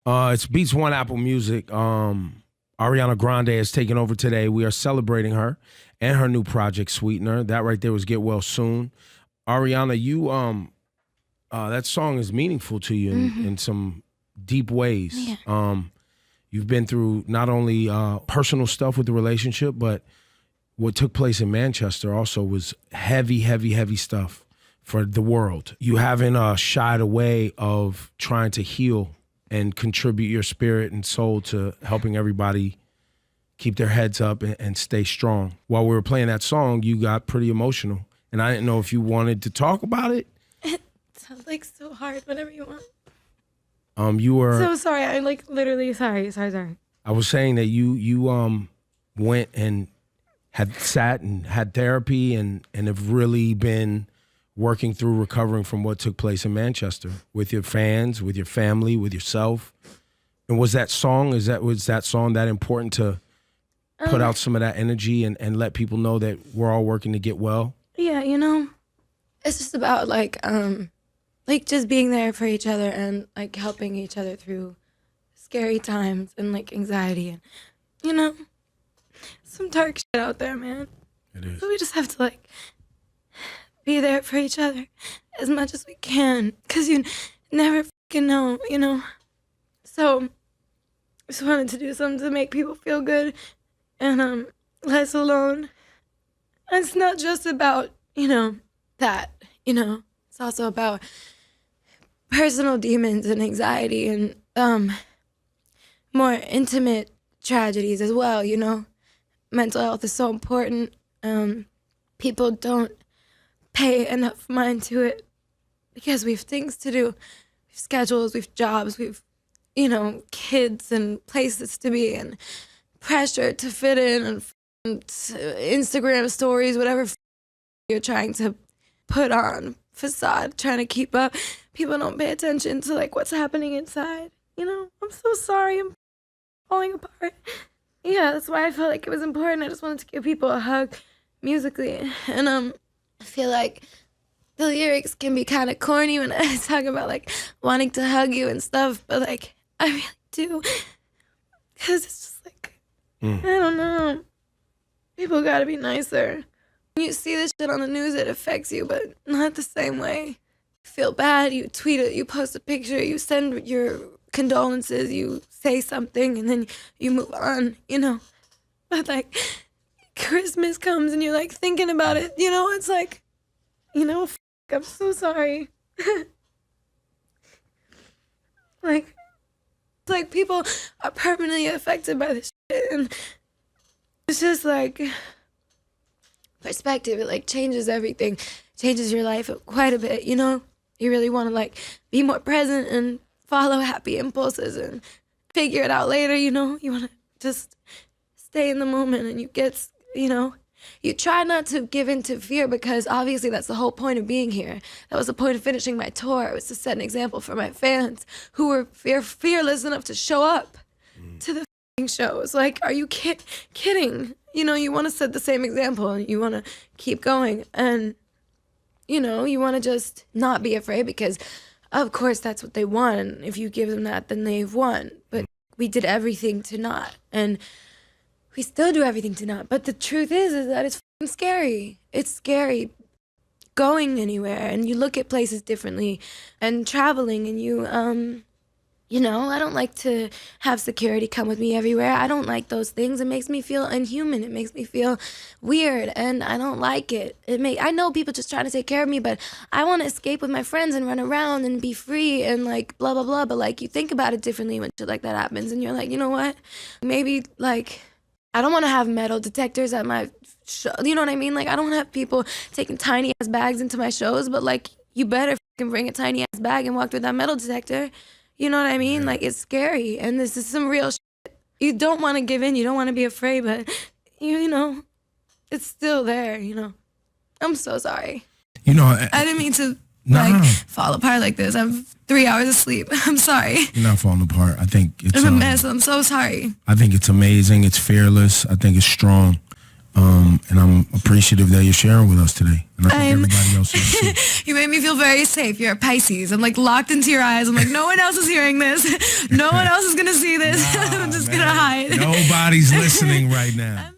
It's Beats One Apple Music. Ariana Grande has taken over today. We are celebrating her and her new project, Sweetener. That right there was Get Well Soon. Ariana, you that song is meaningful to you in some deep ways. Yeah. You've been through not only personal stuff with the relationship, but what took place in Manchester also was heavy, heavy, heavy stuff for the world. You haven't shied away of trying to heal and contribute your spirit and soul to helping everybody keep their heads up and stay strong. While we were playing that song, you got pretty emotional. And I didn't know if you wanted to talk about it. It's like so hard, whatever you want. You were... So sorry, I'm like literally sorry. I was saying that you went and had sat and had therapy and have really been working through recovering from what took place in Manchester with your fans, with your family, with yourself. And was that song that important to put out some of that energy and let people know that we're all working to get well? Yeah, it's just about like just being there for each other and like helping each other through scary times and like anxiety and some dark shit out there, man. It is. So we just have to like be there for each other as much as we can, because you never fucking know, So I just wanted to do something to make people feel good and less alone. And it's not just about, that, it's also about personal demons and anxiety and more intimate tragedies as well, Mental health is so important. People don't pay enough mind to it because we have things to do. We have schedules, we have jobs, we have, kids and places to be and pressure to fit in and Instagram stories, whatever you're trying to put on facade, trying to keep up. People don't pay attention to like what's happening inside. I'm so sorry. I'm falling apart. Yeah, that's why I felt like it was important. I just wanted to give people a hug musically. And I feel like the lyrics can be kind of corny when I talk about like wanting to hug you and stuff, but like I really do. Because it's just like, I don't know. People gotta be nicer. When you see this shit on the news, it affects you, but not the same way. You feel bad, you tweet it, you post a picture, you send your condolences, you say something, and then you move on, But like, Christmas comes and you're like thinking about it, it's like, I'm so sorry. Like, it's like people are permanently affected by this shit, and it's just like perspective. It like changes everything, changes your life quite a bit. You really want to like be more present and follow happy impulses and figure it out later. You want to just stay in the moment, and you get, you try not to give in to fear, because obviously that's the whole point of being here. That was the point of finishing my tour. It was to set an example for my fans who were fearless enough to show up to the shows. Like, are you kidding? You want to set the same example, and you want to keep going, and you want to just not be afraid, because of course that's what they want. And if you give them that, then they've won. But we did everything to not, and we still do everything to not. But the truth is that it's fucking scary. It's scary going anywhere, and you look at places differently, and traveling, and you I don't like to have security come with me everywhere. I don't like those things. It makes me feel inhuman. It makes me feel weird, and I don't like it. I know people just trying to take care of me, but I want to escape with my friends and run around and be free and like blah, blah, blah. But like, you think about it differently when shit like that happens, and you're like, you know what? Maybe like, I don't want to have metal detectors at my show. You know what I mean? Like, I don't want to have people taking tiny ass bags into my shows, but like, you better fucking bring a tiny ass bag and walk through that metal detector. You know what I mean? Like, it's scary, and this is some real shit. You don't want to give in, you don't want to be afraid, but, it's still there, I'm so sorry. I didn't mean to, fall apart like this. I have 3 hours of sleep. I'm sorry. You're not falling apart. I think it's... I'm a mess. I'm so sorry. I think it's amazing. It's fearless. I think it's strong. And I'm appreciative that you're sharing with us today. And I think everybody else is too. You made me feel very safe. You're a Pisces. I'm like locked into your eyes. I'm like, no one else is hearing this. No one else is going to see this. I'm just going to hide. Nobody's listening right now.